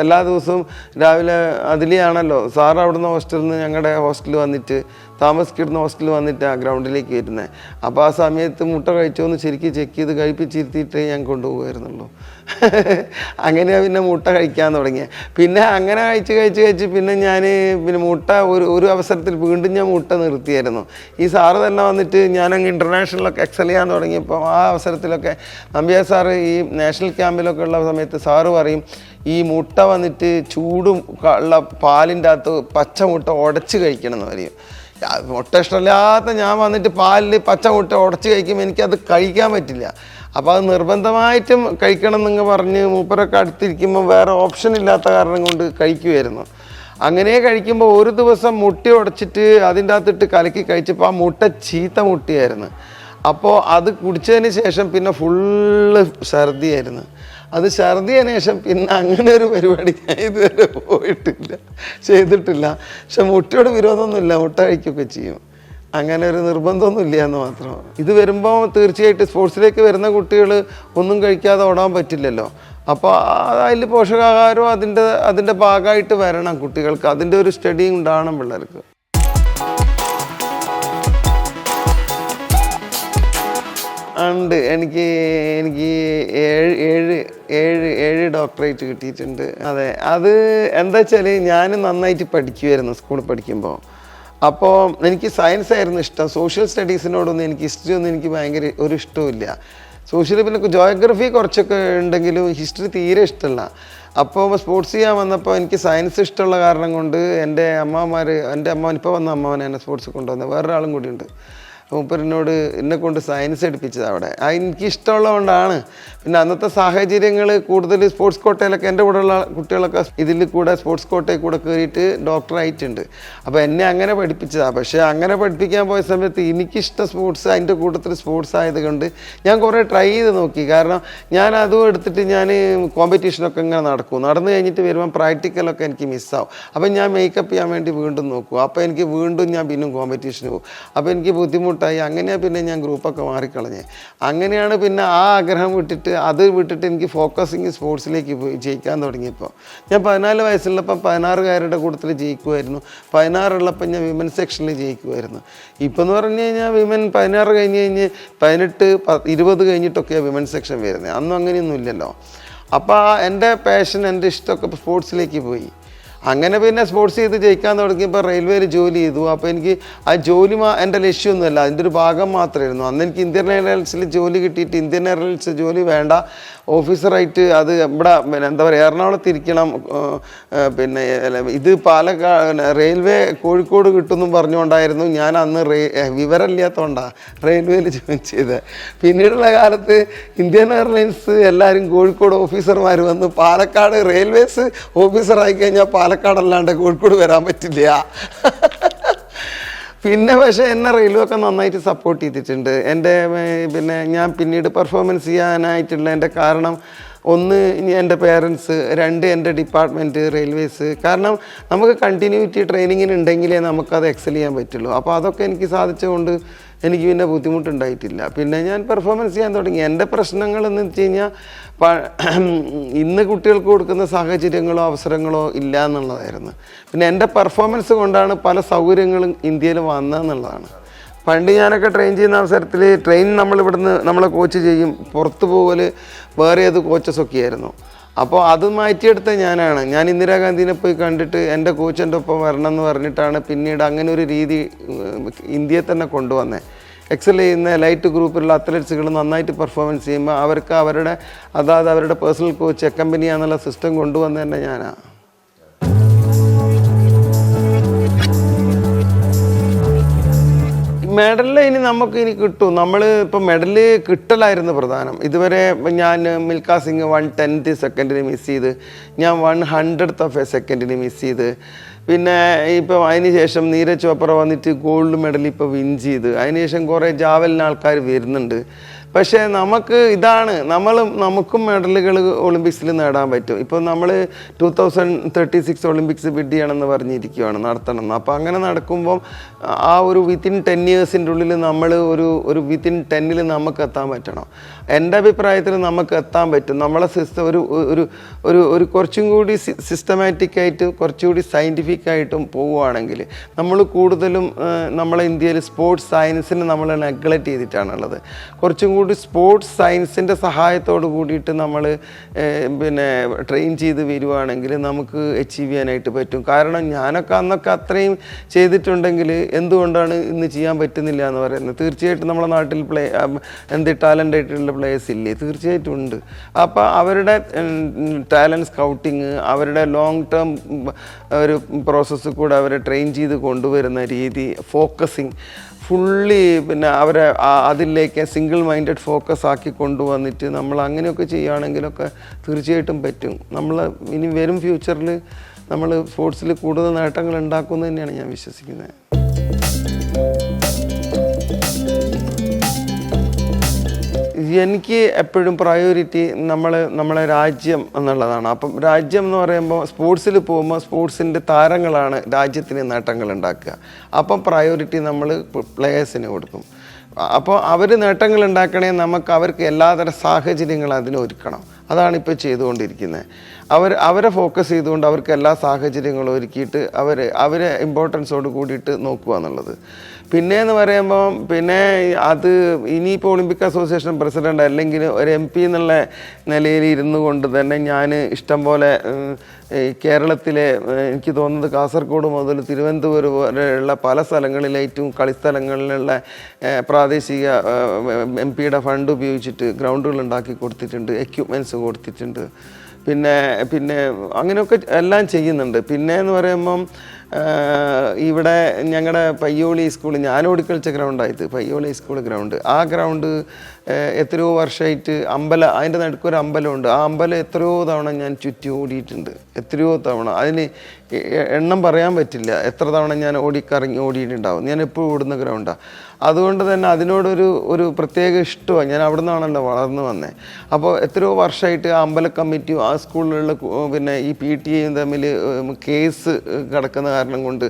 എല്ലാ ദിവസവും രാവിലെ അതിലെയാണല്ലോ സാറ് അവിടുന്ന് ഹോസ്റ്റലിൽ നിന്ന് ഞങ്ങളുടെ ഹോസ്റ്റലിൽ വന്നിട്ട് താമസിക്കുന്ന ഹോസ്റ്റലിൽ വന്നിട്ടാണ് ഗ്രൗണ്ടിലേക്ക് വരുന്നത്. അപ്പോൾ ആ സമയത്ത് മുട്ട കഴിച്ചോന്ന് ശരിക്കും ചെക്ക് ചെയ്ത് കഴിപ്പിച്ചിരുത്തിയിട്ടേ ഞാൻ കൊണ്ടുപോകുമായിരുന്നുള്ളൂ. അങ്ങനെയാണ് പിന്നെ മുട്ട കഴിക്കാൻ തുടങ്ങിയത്. പിന്നെ അങ്ങനെ കഴിച്ച് പിന്നെ ഞാൻ പിന്നെ മുട്ട ഒരു അവസരത്തിൽ വീണ്ടും ഞാൻ മുട്ട നിർത്തിയായിരുന്നു. ഈ സാറ് തന്നെ വന്നിട്ട് ഞാനങ്ങ് ഇൻ്റർനാഷണലൊക്കെ എക്സൽ ചെയ്യാൻ തുടങ്ങിയപ്പോൾ ആ അവസരത്തിലൊക്കെ നമ്പ്യാർ സാറ് ഈ നാഷണൽ ക്യാമ്പിലൊക്കെ ഉള്ള സമയത്ത് സാറ് പറയും, ഈ മുട്ട വന്നിട്ട് ചൂടും ഉള്ള പാലിൻ്റെ അകത്ത് പച്ച മുട്ട ഉടച്ച് കഴിക്കണം എന്ന് പറയും. മുട്ട ഇഷ്ടമില്ലാത്ത ഞാൻ വന്നിട്ട് പാലിൽ പച്ച മുട്ട ഉടച്ച് കഴിക്കുമ്പോൾ എനിക്കത് കഴിക്കാൻ പറ്റില്ല. അപ്പോൾ അത് നിർബന്ധമായിട്ടും കഴിക്കണം എന്നങ്ങ് പറഞ്ഞ് മൂപ്പരൊക്കെ അടുത്തിരിക്കുമ്പോൾ വേറെ ഓപ്ഷൻ ഇല്ലാത്ത കാരണം കൊണ്ട് കഴിക്കുമായിരുന്നു. അങ്ങനെ കഴിക്കുമ്പോൾ ഒരു ദിവസം മുട്ട ഉടച്ചിട്ട് അതിൻ്റെ അകത്തിട്ട് കലക്കി കഴിച്ചപ്പോൾ ആ മുട്ട ചീത്ത മുട്ടയായിരുന്നു. അപ്പോൾ അത് കുടിച്ചതിന് ശേഷം പിന്നെ ഫുള്ള് ഛർദിയായിരുന്നു. അത് ഛർദിയതിന് ശേഷം പിന്നെ അങ്ങനെ ഒരു പരിപാടി ഞാൻ ഇതുവരെ ചെയ്തിട്ടില്ല. പക്ഷെ മുട്ടയോട് വിരോധമൊന്നുമില്ല, മുട്ട കഴിക്കുകയൊക്കെ ചെയ്യും. അങ്ങനെ ഒരു നിർബന്ധമൊന്നുമില്ല എന്ന് മാത്രം. ഇത് വരുമ്പോൾ തീർച്ചയായിട്ടും സ്പോർട്സിലേക്ക് വരുന്ന കുട്ടികൾ ഒന്നും കഴിക്കാതെ ഓടാൻ പറ്റില്ലല്ലോ. അപ്പോൾ അതിൽ പോഷകാഹാരവും അതിൻ്റെ ഭാഗമായിട്ട് വരണം കുട്ടികൾക്ക്. അതിൻ്റെ ഒരു സ്റ്റഡിയും ഉണ്ടാവണം പിള്ളേർക്ക്. ഉണ്ട്. എനിക്ക് 7 ഡോക്ടറേറ്റ് കിട്ടിയിട്ടുണ്ട്. അതെ, അത് എന്താ വെച്ചാൽ ഞാൻ നന്നായിട്ട് പഠിക്കുമായിരുന്നു സ്കൂളിൽ പഠിക്കുമ്പോൾ. അപ്പോൾ എനിക്ക് സയൻസ് ആയിരുന്നു ഇഷ്ടം. സോഷ്യൽ സ്റ്റഡീസിനോടൊന്നും എനിക്ക് ഹിസ്റ്ററി ഒന്നും എനിക്ക് ഭയങ്കര ഒരു ഇഷ്ടമില്ല. സോഷ്യൽ പിന്നെ ജോഗ്രഫി കുറച്ചൊക്കെ ഉണ്ടെങ്കിലും ഹിസ്റ്ററി തീരെ ഇഷ്ടമല്ല. അപ്പോൾ സ്പോർട്സ് ചെയ്യാൻ വന്നപ്പോൾ എനിക്ക് സയൻസ് ഇഷ്ടമുള്ള കാരണം കൊണ്ട് എൻ്റെ അമ്മ ഇപ്പോൾ വന്ന അമ്മാവൻ എന്നെ സ്പോർട്സ് കൊണ്ടുവന്നത്. വേറൊരാളും കൂടി ഉണ്ട്. മൂപ്പരിനോട് എന്നെ കൊണ്ട് സയൻസ് എടുപ്പിച്ചത് അവിടെ. എനിക്ക് ഇഷ്ടമുള്ളതുകൊണ്ടാണ്. പിന്നെ അന്നത്തെ സാഹചര്യങ്ങൾ കൂടുതൽ സ്പോർട്സ് കോട്ടയിലൊക്കെ എൻ്റെ കൂടെയുള്ള കുട്ടികളൊക്കെ ഇതിൽ കൂടെ സ്പോർട്സ് കോട്ടയിൽ കൂടെ കയറിയിട്ട് ഡോക്ടറായിട്ടുണ്ട്. അപ്പോൾ എന്നെ അങ്ങനെ പഠിപ്പിച്ചതാണ്. പക്ഷേ അങ്ങനെ പഠിപ്പിക്കാൻ പോയ സമയത്ത് എനിക്കിഷ്ടം സ്പോർട്സ്, അതിൻ്റെ കൂട്ടത്തിൽ സ്പോർട്സ് ആയതുകൊണ്ട് ഞാൻ കുറേ ട്രൈ ചെയ്ത് നോക്കി. കാരണം ഞാൻ അതും എടുത്തിട്ട് ഞാൻ കോമ്പറ്റീഷനൊക്കെ ഇങ്ങനെ നടന്നു കഴിഞ്ഞിട്ട് വരുമ്പോൾ പ്രാക്ടിക്കലൊക്കെ എനിക്ക് മിസ്സാവും. അപ്പം ഞാൻ മേക്കപ്പ് ചെയ്യാൻ വേണ്ടി വീണ്ടും നോക്കും. അപ്പോൾ എനിക്ക് വീണ്ടും ഞാൻ പിന്നും കോമ്പറ്റീഷന് പോകും. അപ്പോൾ എനിക്ക് ബുദ്ധിമുട്ടായി. അങ്ങനെയാണ് പിന്നെ ഞാൻ ഗ്രൂപ്പൊക്കെ മാറിക്കളഞ്ഞത്. അങ്ങനെയാണ് പിന്നെ ആ ആഗ്രഹം വിട്ടിട്ട് എനിക്ക് ഫോക്കസിങ് സ്പോർട്സിലേക്ക് പോയി ജയിക്കാൻ തുടങ്ങിയപ്പോൾ. ഞാൻ 14 വയസ്സുള്ളപ്പോൾ 16കാരുടെ കൂട്ടത്തിൽ ജയിക്കുമായിരുന്നു. 16 ഉള്ളപ്പോൾ ഞാൻ വിമൻ സെക്ഷനിൽ ജയിക്കുമായിരുന്നു. ഇപ്പോൾ എന്ന് പറഞ്ഞു കഴിഞ്ഞാൽ വിമൻ 16 കഴിഞ്ഞ് 18, 20 കഴിഞ്ഞിട്ടൊക്കെയാണ് വിമൻ സെക്ഷൻ വരുന്നത്. അന്നും അങ്ങനെയൊന്നും ഇല്ലല്ലോ. അപ്പോൾ എൻ്റെ പാഷൻ, എൻ്റെ ഇഷ്ടമൊക്കെ സ്പോർട്സിലേക്ക് പോയി. അങ്ങനെ പിന്നെ സ്പോർട്സ് ചെയ്ത് ജയിക്കാൻ തുടങ്ങിയപ്പോൾ റെയിൽവേയിൽ ജോലി ചെയ്തു. അപ്പോൾ എനിക്ക് ആ ജോലി എൻ്റെ ലക്ഷ്യമൊന്നുമല്ല, അതിൻ്റെ ഒരു ഭാഗം മാത്രമായിരുന്നു. അന്ന് എനിക്ക് ഇന്ത്യൻ എയർലൈൻസിൽ ജോലി കിട്ടിയിട്ട് ഇന്ത്യൻ എയർലൈൻസ് ജോലി വേണ്ട, ഓഫീസറായിട്ട് അത് ഇവിടെ എന്താ പറയുക എറണാകുളത്ത് ഇരിക്കണം, പിന്നെ ഇത് പാലക്കാട് റെയിൽവേ കോഴിക്കോട് കിട്ടുമെന്നും പറഞ്ഞുകൊണ്ടായിരുന്നു ഞാൻ അന്ന് വിവരമില്ലാത്തതുകൊണ്ടാണ് റെയിൽവേയിൽ ജോയിൻ ചെയ്തത്. പിന്നീടുള്ള കാലത്ത് ഇന്ത്യൻ എയർലൈൻസ് എല്ലാവരും കോഴിക്കോട് ഓഫീസർമാർ വന്ന് പാലക്കാട് റെയിൽവേസ് ഓഫീസറായി കഴിഞ്ഞാൽ പാലക്കാടല്ലാണ്ട് കോഴിക്കോട് വരാൻ പറ്റില്ല. പിന്നെ പക്ഷേ എന്നെ റെയിൽവേ ഒക്കെ നന്നായിട്ട് സപ്പോർട്ട് ചെയ്തിട്ടുണ്ട്. പിന്നെ ഞാൻ പിന്നീട് പെർഫോമൻസ് ചെയ്യാനായിട്ടുള്ള എൻ്റെ കാരണം 1 എൻ്റെ പേരൻസ്, 2 എൻ്റെ ഡിപ്പാർട്ട്മെൻറ്റ് റെയിൽവേസ്. കാരണം നമുക്ക് കണ്ടിന്യൂറ്റി ട്രെയിനിങ്ങിന് ഉണ്ടെങ്കിലേ നമുക്കത് എക്സൽ ചെയ്യാൻ പറ്റുള്ളൂ. അപ്പോൾ അതൊക്കെ എനിക്ക് സാധിച്ചുകൊണ്ട് എനിക്ക് പിന്നെ ബുദ്ധിമുട്ടുണ്ടായിട്ടില്ല. പിന്നെ ഞാൻ പെർഫോമൻസ് ചെയ്യാൻ തുടങ്ങി. എൻ്റെ പ്രശ്നങ്ങളെന്ന് വെച്ച് കഴിഞ്ഞാൽ ഇന്ന് കുട്ടികൾക്ക് കൊടുക്കുന്ന സാഹചര്യങ്ങളോ അവസരങ്ങളോ ഇല്ല എന്നുള്ളതായിരുന്നു. പിന്നെ എൻ്റെ പെർഫോമൻസ് കൊണ്ടാണ് പല സൗകര്യങ്ങളും ഇന്ത്യയിൽ വന്നതെന്നുള്ളതാണ്. പണ്ട് ഞാനൊക്കെ ട്രെയിൻ ചെയ്യുന്ന അവസരത്തിൽ നമ്മളെ കോച്ച് ചെയ്യും, പുറത്ത് പോകൽ വേറെ ഏത് കോച്ചസൊക്കെ ആയിരുന്നു. അപ്പോൾ അത് മാറ്റിയെടുത്ത ഞാൻ ഇന്ദിരാഗാന്ധിനെ പോയി കണ്ടിട്ട് എൻ്റെ കോച്ച് എൻ്റെ ഒപ്പം വരണം എന്ന് പറഞ്ഞിട്ടാണ് പിന്നീട് അങ്ങനെ ഒരു രീതി ഇന്ത്യയെ തന്നെ കൊണ്ടുവന്നത്. എക്സൽ ചെയ്യുന്ന ലൈറ്റ് ഗ്രൂപ്പിലുള്ള അത്ലറ്റ്സുകൾ നന്നായിട്ട് പെർഫോമൻസ് ചെയ്യുമ്പോൾ അവർക്ക് അവരുടെ പേഴ്സണൽ കോച്ച് അക്കമ്പനി എന്നുള്ള സിസ്റ്റം കൊണ്ടുവന്നത് തന്നെ ഞാനാണ്. മെഡലിൽ ഇനി കിട്ടും. നമ്മൾ ഇപ്പോൾ മെഡല് കിട്ടലായിരുന്നു പ്രധാനം. ഇതുവരെ ഞാൻ മിൽഖ സിംഗ് 1/10 സെക്കൻഡിന് മിസ് ചെയ്ത്, ഞാൻ 1/100th സെക്കൻഡിന് മിസ് ചെയ്ത്. പിന്നെ ഇപ്പോൾ അതിന് ശേഷം നീരജ് ചോപ്ര വന്നിട്ട് ഗോൾഡ് മെഡൽ ഇപ്പോൾ വിൻ ചെയ്ത്. അതിനുശേഷം കുറേ ജാവലിന് ആൾക്കാർ വരുന്നുണ്ട്. പക്ഷേ നമുക്കും മെഡലുകൾ ഒളിമ്പിക്സിൽ നേടാൻ പറ്റും. ഇപ്പോൾ നമ്മൾ 2036 ഒളിമ്പിക്സ് ബിഡ് ചെയ്യണമെന്ന് പറഞ്ഞിരിക്കുകയാണ്, നടത്തണം. അപ്പോൾ അങ്ങനെ നടക്കുമ്പം ആ ഒരു വിത്തിൻ 10 ഇയേഴ്സിൻ്റെ ഉള്ളിൽ നമ്മൾ ഒരു വിത്തിൻ 10ൽ നമുക്ക് എത്താൻ പറ്റണം. എൻ്റെ അഭിപ്രായത്തിൽ നമുക്ക് എത്താൻ പറ്റും. നമ്മളെ സിസ്റ്റം ഒരു കുറച്ചും കൂടി സിസ്റ്റമാറ്റിക് ആയിട്ട് കുറച്ചുകൂടി സയൻറ്റിഫിക് ആയിട്ടും പോവുകയാണെങ്കിൽ നമ്മൾ കൂടുതലും നമ്മളെ ഇന്ത്യയിൽ സ്പോർട്സ് സയൻസിന് നമ്മൾ നെഗ്ലക്റ്റ് ചെയ്തിട്ടാണുള്ളത്. കുറച്ചും കൂടി സ്പോർട്സ് സയൻസിൻ്റെ സഹായത്തോട് കൂടിയിട്ട് നമ്മൾ ട്രെയിൻ ചെയ്ത് വരുവാണെങ്കിൽ നമുക്ക് അച്ചീവ് ചെയ്യാനായിട്ട് പറ്റും. കാരണം ഞാനൊക്കെ അന്നൊക്കെ അത്രയും ചെയ്തിട്ടുണ്ടെങ്കിൽ എന്തുകൊണ്ടാണ് ഇന്ന് ചെയ്യാൻ പറ്റുന്നില്ല എന്ന് പറയുന്നത്? തീർച്ചയായിട്ടും നമ്മുടെ നാട്ടിൽ ടാലൻ്റ് ആയിട്ടുള്ള പ്ലേയേഴ്സ് ഇല്ലേ? തീർച്ചയായിട്ടും ഉണ്ട്. അപ്പോൾ അവരുടെ ടാലൻറ്റ് സ്കൗട്ടിങ്, അവരുടെ ലോങ് ടേം ഒരു പ്രോസസ്സ് കൂടെ അവരെ ട്രെയിൻ ചെയ്ത് കൊണ്ടുവരുന്ന രീതി, ഫോക്കസിങ് ഫുള്ളി അവരെ അതിലേക്ക് സിംഗിൾ മൈൻഡഡ് ഫോക്കസ് ആക്കി കൊണ്ടുവന്നിട്ട് നമ്മൾ അങ്ങനെയൊക്കെ ചെയ്യുകയാണെങ്കിലൊക്കെ തീർച്ചയായിട്ടും പറ്റും. നമ്മൾ ഇനി വരും ഫ്യൂച്ചറിൽ നമ്മൾ സ്പോർട്സിൽ കൂടുതൽ നേട്ടങ്ങൾ ഉണ്ടാക്കുമെന്ന് തന്നെയാണ് ഞാൻ വിശ്വസിക്കുന്നത്. എനിക്ക് എപ്പോഴും പ്രയോറിറ്റി നമ്മളെ രാജ്യം എന്നുള്ളതാണ്. അപ്പം രാജ്യം എന്ന് പറയുമ്പോൾ സ്പോർട്സിൽ പോകുമ്പോൾ സ്പോർട്സിൻ്റെ താരങ്ങളാണ് രാജ്യത്തിന് നേട്ടങ്ങൾ ഉണ്ടാക്കുക. അപ്പം പ്രയോറിറ്റി നമ്മൾ പ്ലേയേഴ്സിന് കൊടുക്കും. അപ്പോൾ അവർ നേട്ടങ്ങൾ ഉണ്ടാക്കണേ നമുക്ക് അവർക്ക് എല്ലാതരം സാഹചര്യങ്ങളും അതിനൊരുക്കണം. അതാണ് ഇപ്പോൾ ചെയ്തുകൊണ്ടിരിക്കുന്നത്. അവരെ ഫോക്കസ് ചെയ്തുകൊണ്ട് അവർക്ക് എല്ലാ സാഹചര്യങ്ങളും ഒരുക്കിയിട്ട് അവരെ ഇമ്പോർട്ടൻസോട് കൂടിയിട്ട് നോക്കുക എന്നുള്ളത്. പിന്നെയെന്ന് പറയുമ്പോൾ അത് ഇനിയിപ്പോൾ ഒളിമ്പിക് അസോസിയേഷൻ പ്രസിഡൻ്റ് അല്ലെങ്കിൽ ഒരു MP എന്നുള്ള നിലയിൽ ഇരുന്നു കൊണ്ട് തന്നെ ഞാൻ ഇഷ്ടം പോലെ കേരളത്തിലെ എനിക്ക് തോന്നുന്നത് കാസർഗോഡ് മുതൽ തിരുവനന്തപുരം വരെയുള്ള പല സ്ഥലങ്ങളിലേറ്റും കളിസ്ഥലങ്ങളിലുള്ള പ്രാദേശിക MP-യുടെ ഫണ്ട് ഉപയോഗിച്ചിട്ട് ഗ്രൗണ്ടുകൾ ഉണ്ടാക്കി കൊടുത്തിട്ടുണ്ട്, എക്യുപ്മെൻറ്റ്സ് കൊടുത്തിട്ടുണ്ട്. പിന്നെ അങ്ങനെയൊക്കെ എല്ലാം ചെയ്യുന്നുണ്ട്. എന്ന് പറയുമ്പം ഇവിടെ ഞങ്ങളുടെ പയ്യോളി സ്കൂൾ, ഞാൻ ഓടിക്കളിച്ച ഗ്രൗണ്ടായത് പയ്യോളി സ്കൂൾ ഗ്രൗണ്ട്. ആ ഗ്രൗണ്ട് എത്രയോ വർഷമായിട്ട് അതിൻ്റെ നടുക്കൊരു അമ്പലമുണ്ട്. ആ അമ്പലം എത്രയോ തവണ ഞാൻ ചുറ്റി ഓടിയിട്ടുണ്ട്, എത്രയോ തവണ. അതിന് എണ്ണം പറയാൻ പറ്റില്ല എത്ര തവണ ഞാൻ ഓടിയിട്ടുണ്ടാവും. ഞാൻ എപ്പോഴും ഓടുന്ന ഗ്രൗണ്ടാണ്. അതുകൊണ്ട് തന്നെ അതിനോടൊരു പ്രത്യേക ഇഷ്ടമാണ്. ഞാൻ അവിടെ നിന്നാണല്ലോ വളർന്നു വന്നത്. അപ്പോൾ എത്രയോ വർഷമായിട്ട് ആ അമ്പല കമ്മിറ്റിയും ആ സ്കൂളിലുള്ള ഈ PTA തമ്മിൽ കേസ് കിടക്കുന്ന കാരണം കൊണ്ട്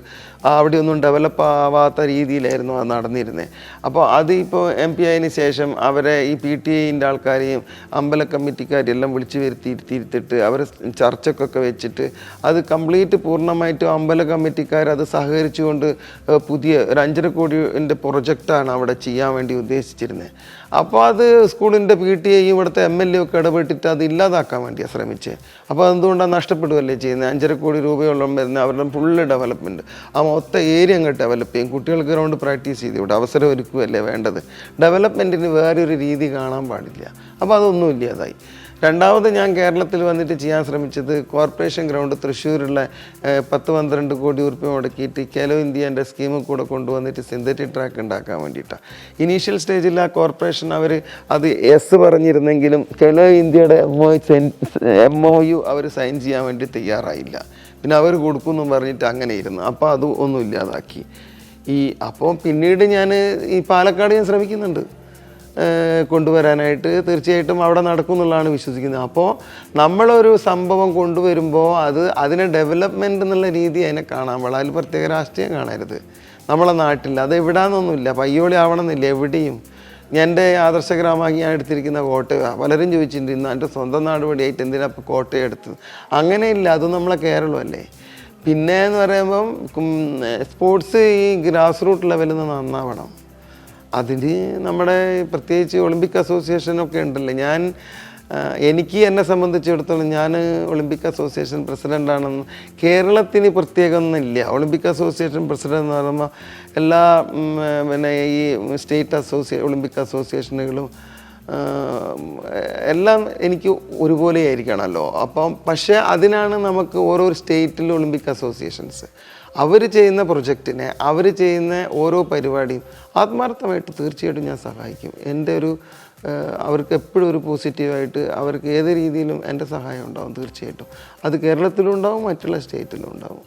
അവിടെയൊന്നും ഡെവലപ്പ് ആവാത്ത രീതിയിലായിരുന്നു അത് നടന്നിരുന്നത്. അപ്പോൾ അത് ഇപ്പോൾ MP ആയതിന് ശേഷം അവരെ ഈ PTA ആൾക്കാരെയും അമ്പല കമ്മിറ്റിക്കാരെയും എല്ലാം വിളിച്ചു വരുത്തിയിട്ട് അവർ ചർച്ചക്കൊക്കെ വെച്ചിട്ട് അത് കംപ്ലീറ്റ് പൂർണ്ണമായിട്ടും അമ്പല കമ്മിറ്റിക്കാർ അത് സഹകരിച്ചുകൊണ്ട് പുതിയ ഒരു 5.5 കോടിയുടെ പ്രൊജക്റ്റാണ് അവിടെ ചെയ്യാൻ വേണ്ടി ഉദ്ദേശിച്ചിരുന്നത്. അപ്പോൾ അത് സ്കൂളിൻ്റെ PTA ഇവിടുത്തെ MLA ഒക്കെ ഇടപെട്ടിട്ട് അത് ഇല്ലാതാക്കാൻ വേണ്ടിയാണ് ശ്രമിച്ചത്. അപ്പോൾ അതെന്തുകൊണ്ടാണ് നഷ്ടപ്പെടുകയല്ലേ ചെയ്യുന്നത്? 5.5 കോടി രൂപയോളം വരുന്ന അവരുടെ ഫുള്ള് ഡെവലപ്മെൻറ്റ്, ആ മൊത്തം ഏരിയ അങ്ങ് ഡെവലപ്പ് ചെയ്യും. കുട്ടികൾക്ക് ഗ്രൗണ്ട് പ്രാക്ടീസ് ചെയ്ത് ഇവിടെ അവസരം ഒരുക്കുകയല്ലേ വേണ്ടത്. ഡെവലപ്മെൻറ്റിന് വേറൊരു രീതി കാണാൻ പാടില്ല. അപ്പോൾ അതൊന്നും ഇല്ലാതായി. രണ്ടാമത് ഞാൻ കേരളത്തിൽ വന്നിട്ട് ചെയ്യാൻ ശ്രമിച്ചത് കോർപ്പറേഷൻ ഗ്രൗണ്ട് തൃശ്ശൂരുള്ള 10-12 കോടി രൂപ മുടക്കിയിട്ട് ഖേലോ ഇന്ത്യൻ്റെ സ്കീമിൽ കൂടെ കൊണ്ടുവന്നിട്ട് സിന്തറ്റിക് ട്രാക്ക് ഉണ്ടാക്കാൻ വേണ്ടിയിട്ടാണ്. ഇനീഷ്യൽ സ്റ്റേജിൽ ആ കോർപ്പറേഷൻ അത് പറഞ്ഞിരുന്നെങ്കിലും ഖേലോ ഇന്ത്യയുടെ MOU അവർ സൈൻ ചെയ്യാൻ വേണ്ടി തയ്യാറായില്ല. പിന്നെ അവർ കൊടുക്കുമെന്നും പറഞ്ഞിട്ട് അങ്ങനെ ഇരുന്നു. അപ്പോൾ അത് ഒന്നും ഇല്ലാതാക്കി. അപ്പോൾ പിന്നീട് ഞാൻ ഈ പാലക്കാട് ഞാൻ ശ്രമിക്കുന്നുണ്ട് കൊണ്ടുവരാനായിട്ട്. തീർച്ചയായിട്ടും അവിടെ നടക്കും എന്നുള്ളതാണ് വിശ്വസിക്കുന്നത്. അപ്പോൾ നമ്മളൊരു സംഭവം കൊണ്ടുവരുമ്പോൾ അതിനെ ഡെവലപ്മെൻറ്റ് എന്നുള്ള രീതി അതിനെ കാണാൻ പാടില്ല. അതിൽ പ്രത്യേക രാഷ്ട്രീയം കാണരുത്. നമ്മളെ നാട്ടിൽ അത് എവിടാന്നൊന്നുമില്ല, പയ്യോളി ആവണമെന്നില്ല, എവിടെയും. എൻ്റെ ആദർശ ഗ്രാമമാക്കി ഞാൻ എടുത്തിരിക്കുന്ന കോട്ടയം പലരും ചോദിച്ചിട്ടുണ്ട്, ഇന്ന് എൻ്റെ സ്വന്തം നാട് വഴിയായിട്ട് എന്തിനാ ഇപ്പോൾ കോട്ടയം എടുത്തത്? അങ്ങനെയില്ല, അത് നമ്മളെ കേരളമല്ലേ. എന്ന് പറയുമ്പം സ്പോർട്സ് ഈ ഗ്രാസ് റൂട്ട് ലെവലിൽ നിന്ന് നന്നാവണം. അതിന് നമ്മുടെ പ്രത്യേകിച്ച് ഒളിമ്പിക് അസോസിയേഷനൊക്കെ ഉണ്ടല്ലോ. എനിക്ക് എന്നെ സംബന്ധിച്ചിടത്തോളം ഞാൻ ഒളിമ്പിക് അസോസിയേഷൻ പ്രസിഡൻ്റാണെന്ന് കേരളത്തിന് പ്രത്യേകമൊന്നുമില്ല. ഒളിമ്പിക് അസോസിയേഷൻ പ്രസിഡൻ്റ് എന്ന് പറയുമ്പോൾ എല്ലാ ഈ സ്റ്റേറ്റ് ഒളിമ്പിക് അസോസിയേഷനുകളും എല്ലാം എനിക്ക് ഒരുപോലെ ആയിരിക്കണമല്ലോ. പക്ഷേ അതിനാണ് നമുക്ക് ഓരോ സ്റ്റേറ്റിലും ഒളിമ്പിക് അസോസിയേഷൻസ് അവർ ചെയ്യുന്ന പ്രൊജക്റ്റിനെ, അവർ ചെയ്യുന്ന ഓരോ പരിപാടിയും ആത്മാർത്ഥമായിട്ട് തീർച്ചയായിട്ടും ഞാൻ സഹായിക്കും. അവർക്ക് എപ്പോഴും ഒരു പോസിറ്റീവായിട്ട് അവർക്ക് ഏത് രീതിയിലും എൻ്റെ സഹായം ഉണ്ടാവും തീർച്ചയായിട്ടും. അത് കേരളത്തിലും ഉണ്ടാവും, മറ്റുള്ള സ്റ്റേറ്റിലും ഉണ്ടാവും.